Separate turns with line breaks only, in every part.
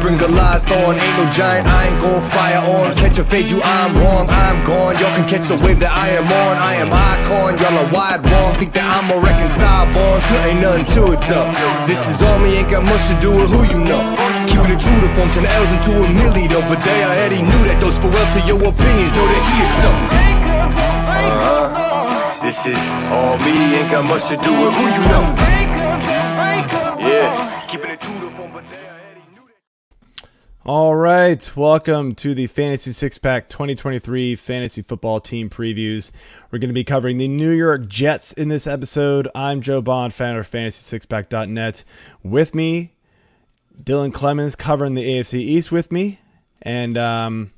bring Goliath on. Ain't no giant, I ain't gon' fire on. Catch a fade, you, I'm wrong, I'm gone. Y'all can catch the wave that I am on. I am icon, y'all are wide wrong. Think that I'm a reconcile bonds, so ain't nothing to it though. This is on me, ain't got much to do with who you know. Keeping it true to form, turn the L's into a milli though. But they already knew that those farewell to your opinions. Know that he is something. This is all me, ain't got much to do with who you know. Yeah, keeping it true to form, but they already knew that.
All right, welcome to the Fantasy Six Pack 2023 Fantasy Football Team Previews. We're going to be covering the New York Jets in this episode. I'm Joe Bond, founder of FantasySixPack.net. With me, Dylan Clemons covering the AFC East with me. And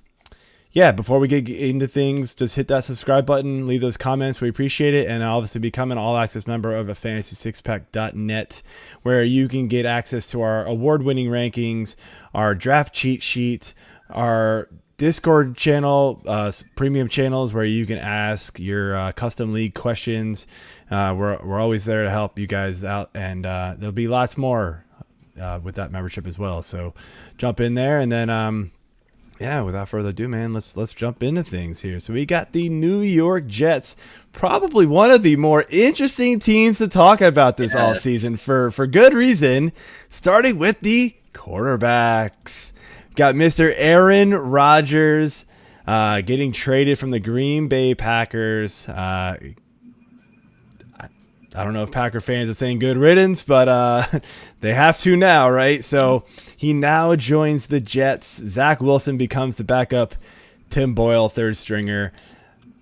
before we get into things, just hit that subscribe button, leave those comments. We appreciate it. And obviously become an all-access member of a FantasySixPack.net, where you can get access to our award-winning rankings, our draft cheat sheet, our Discord channel, premium channels where you can ask your custom league questions. We're always there to help you guys out, and there'll be lots more with that membership as well. So jump in there, and then without further ado, man, let's jump into things here. So we got the New York Jets, probably one of the more interesting teams to talk about this offseason for good reason, starting with the quarterbacks. Got Mr. Aaron Rodgers getting traded from the Green Bay Packers. I don't know if Packer fans are saying good riddance, but they have to now, right? So he now joins the Jets. Zach Wilson becomes the backup. Tim Boyle, third stringer.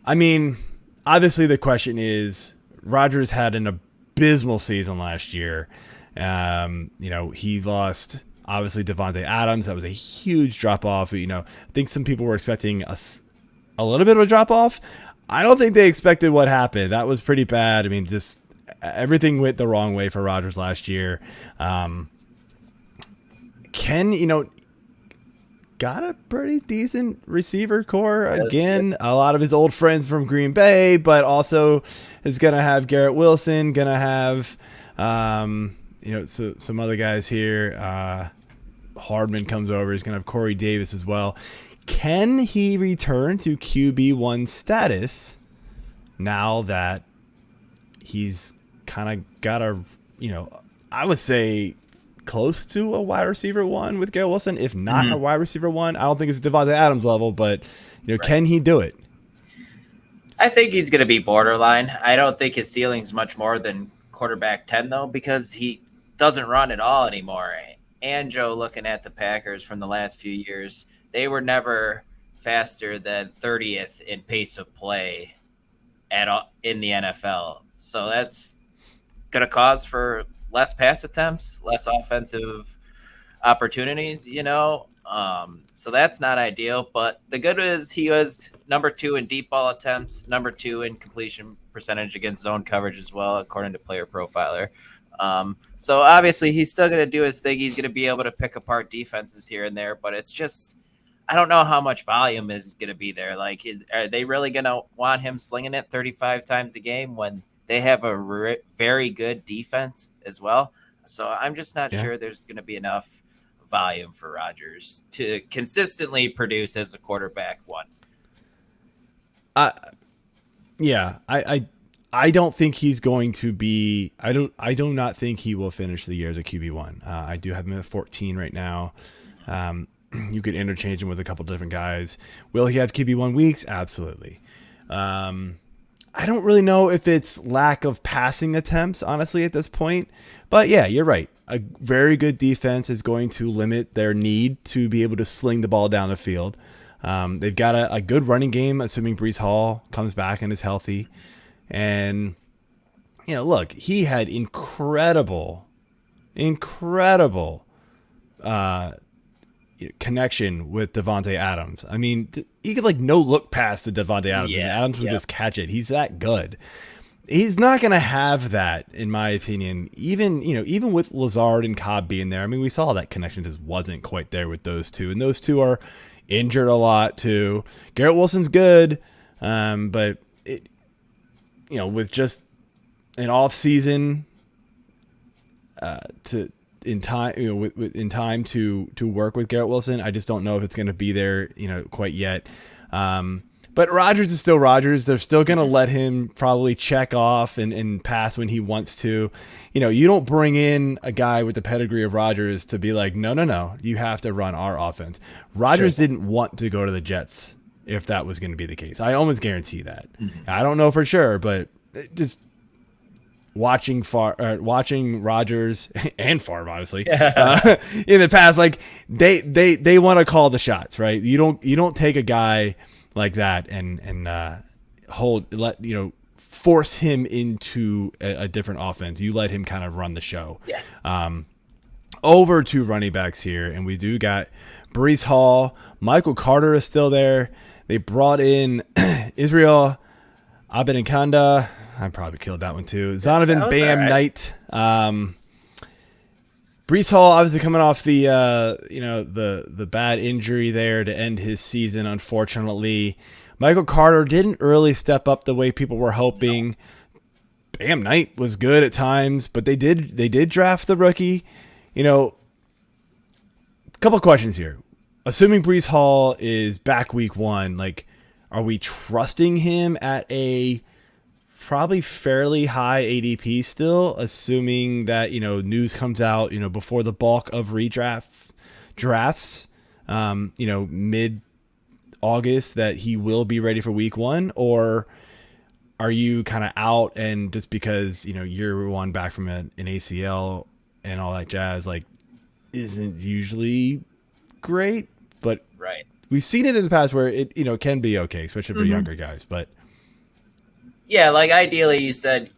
I mean, obviously the question is, Rodgers had an abysmal season last year. He lost, obviously, Davante Adams. That was a huge drop-off. I think some people were expecting a little bit of a drop-off. I don't think they expected what happened. That was pretty bad. I mean, everything went the wrong way for Rodgers last year. Got a pretty decent receiver core. Again, a lot of his old friends from Green Bay, but also is going to have Garrett Wilson, going to have, some other guys here. Hardman comes over. He's going to have Corey Davis as well. Can he return to QB1 status now that he's kind of got I would say close to a wide receiver one with Garrett Wilson, if not a wide receiver one? I don't think it's Davante Adams level, but right. Can he do it?
I think he's going to be borderline. I don't think his ceiling's much more than quarterback 10 though, because he doesn't run at all anymore. And Joe, looking at the Packers from the last few years, they were never faster than 30th in pace of play in the NFL. So that's going to cause for less pass attempts, less offensive opportunities, So that's not ideal. But the good is he was number 2 in deep ball attempts, number 2 in completion percentage against zone coverage as well, according to Player Profiler. So obviously he's still going to do his thing. He's going to be able to pick apart defenses here and there, but it's just, I don't know how much volume is going to be there. Like, are they really going to want him slinging it 35 times a game when they have a very good defense as well? So I'm just not sure there's going to be enough volume for Rodgers to consistently produce as a quarterback one.
I don't think he's going to be. I do not think he will finish the year as a QB1. I do have him at 14 right now. You could interchange him with a couple different guys. Will he have QB1 weeks? Absolutely. I don't really know if it's lack of passing attempts, honestly, at this point. But yeah, you're right. A very good defense is going to limit their need to be able to sling the ball down the field. They've got a good running game, assuming Breece Hall comes back and is healthy. And, look, he had incredible connection with Davante Adams. I mean, he could no look past the Davante Adams, and Adams would just catch it. He's that good. He's not going to have that, in my opinion. Even with Lazard and Cobb being there, I mean, we saw that connection just wasn't quite there with those two, and those two are injured a lot too. Garrett Wilson's good, but with just an off season, in time, in time to work with Garrett Wilson. I just don't know if it's going to be there, quite yet. But Rodgers is still Rodgers. They're still going to let him probably check off and pass when he wants to. You don't bring in a guy with the pedigree of Rodgers to be like, no, you have to run our offense. Rodgers didn't want to go to the Jets if that was going to be the case. I almost guarantee that. I don't know for sure, but just watching Rodgers and Favre, obviously, in the past, like they want to call the shots, right? You don't take a guy like that and force him into a different offense. You let him kind of run the show. Over to running backs here, and we do got Breece Hall. Michael Carter is still there. They brought in Israel Abanikanda. I probably killed that one too. Zonovan Bam right. Knight. Breece Hall obviously coming off the the bad injury there to end his season, unfortunately. Michael Carter didn't really step up the way people were hoping. Bam Knight was good at times, but they did draft the rookie. A couple of questions here. Assuming Breece Hall is back week 1, like, are we trusting him at a probably fairly high ADP still, assuming that, news comes out, before the bulk of drafts, mid-August, that he will be ready for week 1? Or are you kind of out and just because, year 1 back from an ACL and all that jazz, like, isn't usually great, but
right.
We've seen it in the past where it, can be okay, especially for younger guys, but
yeah, like ideally you said,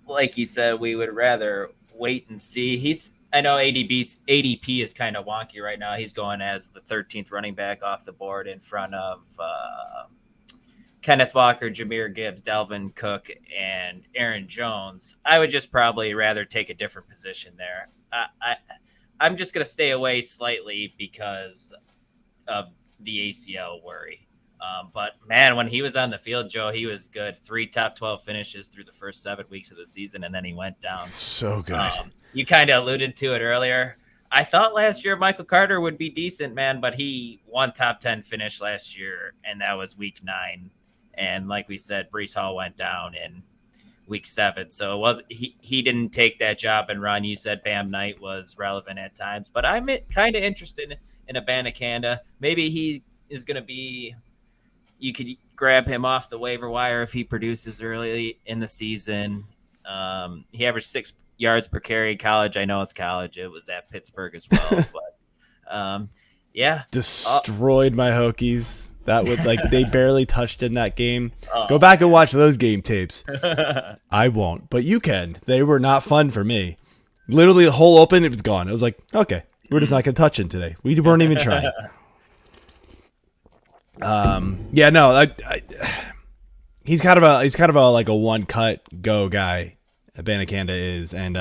we would rather wait and see. I know ADP is kind of wonky right now. He's going as the 13th running back off the board in front of Kenneth Walker, Jahmyr Gibbs, Dalvin Cook, and Aaron Jones. I would just probably rather take a different position there. I'm just going to stay away slightly because of the ACL worry. But, man, when he was on the field, Joe, he was good. 3 top 12 finishes through the first 7 weeks of the season, and then he went down.
So good.
You kind of alluded to it earlier. I thought last year Michael Carter would be decent, man, but he won top 10 finish last year, and that was week 9. And like we said, Breece Hall went down in week 7. So he didn't take that job and run. You said Bam Knight was relevant at times, but I'm kind of interested in Abanikanda. Maybe he is going to be – you could grab him off the waiver wire if he produces early in the season. He averaged 6 yards per carry. College, I know it's college. It was at Pittsburgh as well. But, yeah.
Destroyed my Hokies. That was they barely touched in that game. Go back and watch those game tapes. I won't, but you can. They were not fun for me. Literally, the hole open, it was gone. It was like, okay, we're just not going to touch him today. We weren't even trying. He's kind of a like a one cut go guy. Abanikanda is, and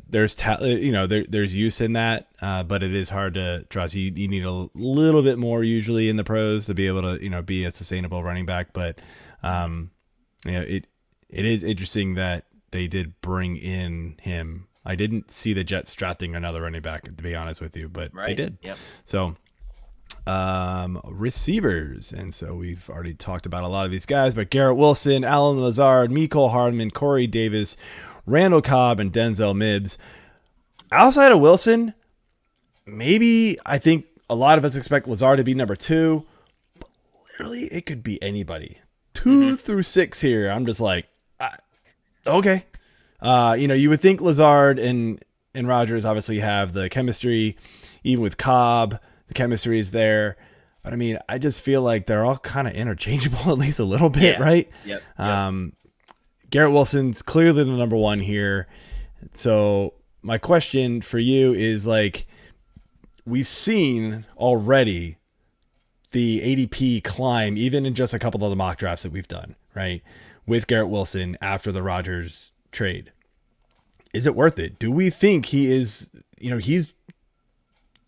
there's use in that, but it is hard to trust. You need a little bit more usually in the pros to be able to be a sustainable running back. But it is interesting that they did bring in him. I didn't see the Jets drafting another running back, to be honest with you, but they did.
Yep.
So. Receivers, and so we've already talked about a lot of these guys, but Garrett Wilson, Alan Lazard, Mecole Hardman, Corey Davis, Randall Cobb, and Denzel Mims. Outside of Wilson, maybe I think a lot of us expect Lazard to be number 2, but literally it could be anybody. 2 through 6 here. I'm just like, okay. You would think Lazard and Rodgers obviously have the chemistry, even with Cobb. The chemistry is there, but I mean, I just feel like they're all kind of interchangeable, at least a little bit, right?
Yep.
Garrett Wilson's clearly the number 1 here. So my question for you is, like, we've seen already the ADP climb, even in just a couple of the mock drafts that we've done, right? With Garrett Wilson after the Rodgers trade. Is it worth it? Do we think he is, he's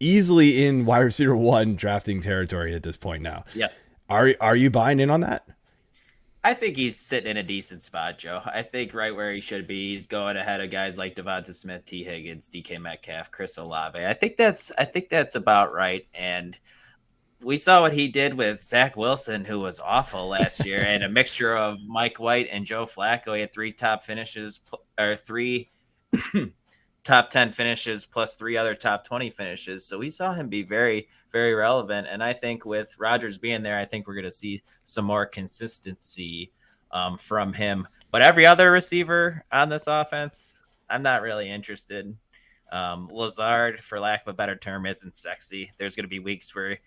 easily in wide receiver 1 drafting territory at this point now?
Yeah.
Are you buying in on that?
I think he's sitting in a decent spot, Joe. I think right where he should be. He's going ahead of guys like Devonta Smith, T. Higgins, DK Metcalf, Chris Olave. I think that's about right. And we saw what he did with Zach Wilson, who was awful last year, and a mixture of Mike White and Joe Flacco. He had three top 10 finishes plus 3 other top 20 finishes. So we saw him be very, very relevant. And I think with Rodgers being there, I think we're going to see some more consistency from him. But every other receiver on this offense, I'm not really interested. Lazard, for lack of a better term, isn't sexy. There's going to be weeks where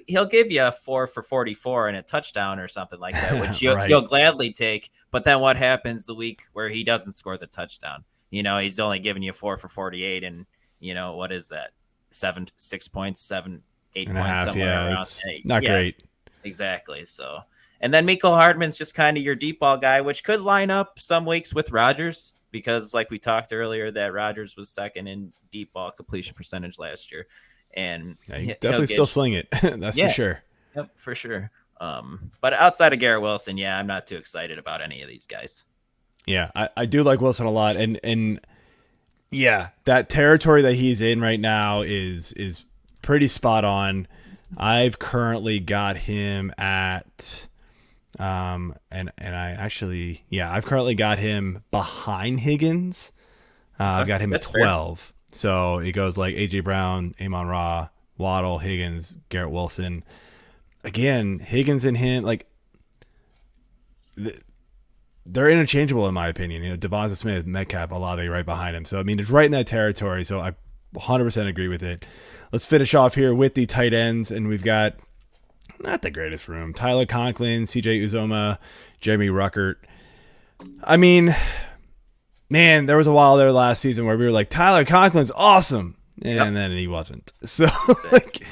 he'll give you a 4 for 44 and a touchdown or something like that, which you'll gladly take. But then what happens the week where he doesn't score the touchdown? He's only giving you 4 for 48, and what is that? 6 points, 7, 8
and
points, somewhere around.
It's not great.
Exactly. So, and then Mecole Hardman's just kind of your deep ball guy, which could line up some weeks with Rodgers, because like we talked earlier, that Rodgers was second in deep ball completion percentage last year, and
he definitely still sling it. That's for sure.
Yep, for sure. But outside of Garrett Wilson, I'm not too excited about any of these guys.
Yeah, I do like Wilson a lot, and yeah, that territory that he's in right now is pretty spot on. I've currently got him at I've currently got him behind Higgins. I've got him at 12. Fair. So it goes like AJ Brown, Amon-Ra, Waddle, Higgins, Garrett Wilson. Again, Higgins and him, like they're interchangeable in my opinion. Devonta Smith, Metcalf, Olave right behind him. So I mean, it's right in that territory. So I 100% agree with it. Let's finish off here with the tight ends, and we've got not the greatest room. Tyler Conklin, CJ Uzoma, Jeremy Ruckert. I mean, man, there was a while there last season where we were like, Tyler Conklin's awesome, and then he wasn't. So like,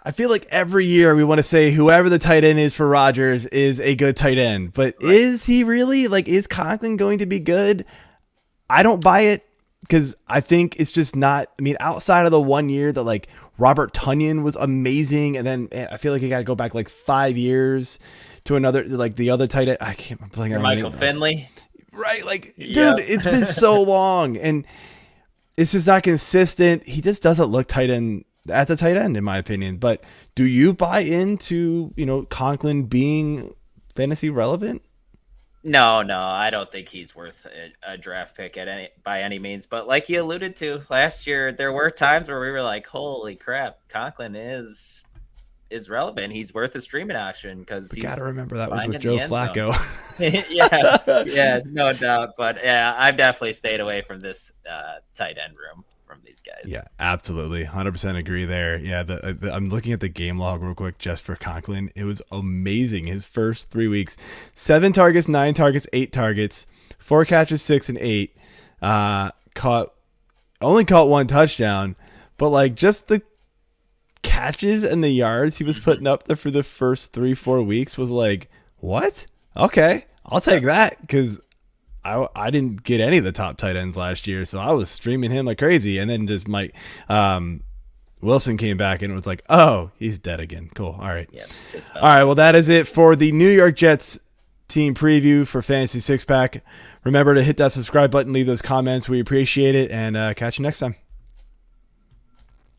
I feel like every year we want to say whoever the tight end is for Rodgers is a good tight end, but is he really? Like, is Conklin going to be good? I don't buy it, because I think it's just not. I mean, outside of the 1 year that like Robert Tonyan was amazing, and then I feel like you got to go back like 5 years to another, like the other tight end. I can't remember.
Michael Finley,
right? Like, dude, it's been so long, and it's just not consistent. He just doesn't look tight end at the tight end, in my opinion. But do you buy into Conklin being fantasy relevant?
No, I don't think he's worth a draft pick by any means. But like you alluded to last year, there were times where we were like, "Holy crap, Conklin is relevant. He's worth a streaming option." Because you got
to remember that was with Joe Flacco.
yeah, no doubt. But yeah, I've definitely stayed away from this tight end room from these guys.
Yeah, absolutely, 100% agree there. Yeah, I'm looking at the game log real quick just for Conklin. It was amazing. His first 3 weeks, 7 targets, 9 targets, 8 targets, 4 catches, 6 and 8. Only caught 1 touchdown, but like just the catches and the yards he was putting up there for the first 3-4 weeks was like, what? Okay, I'll take that, because I didn't get any of the top tight ends last year, so I was streaming him like crazy. And then just Wilson came back and it was like, oh, he's dead again. Cool. All right.
Yeah,
all right. Well, that is it for the New York Jets team preview for Fantasy Six Pack. Remember to hit that subscribe button, leave those comments. We appreciate it, and catch you next time.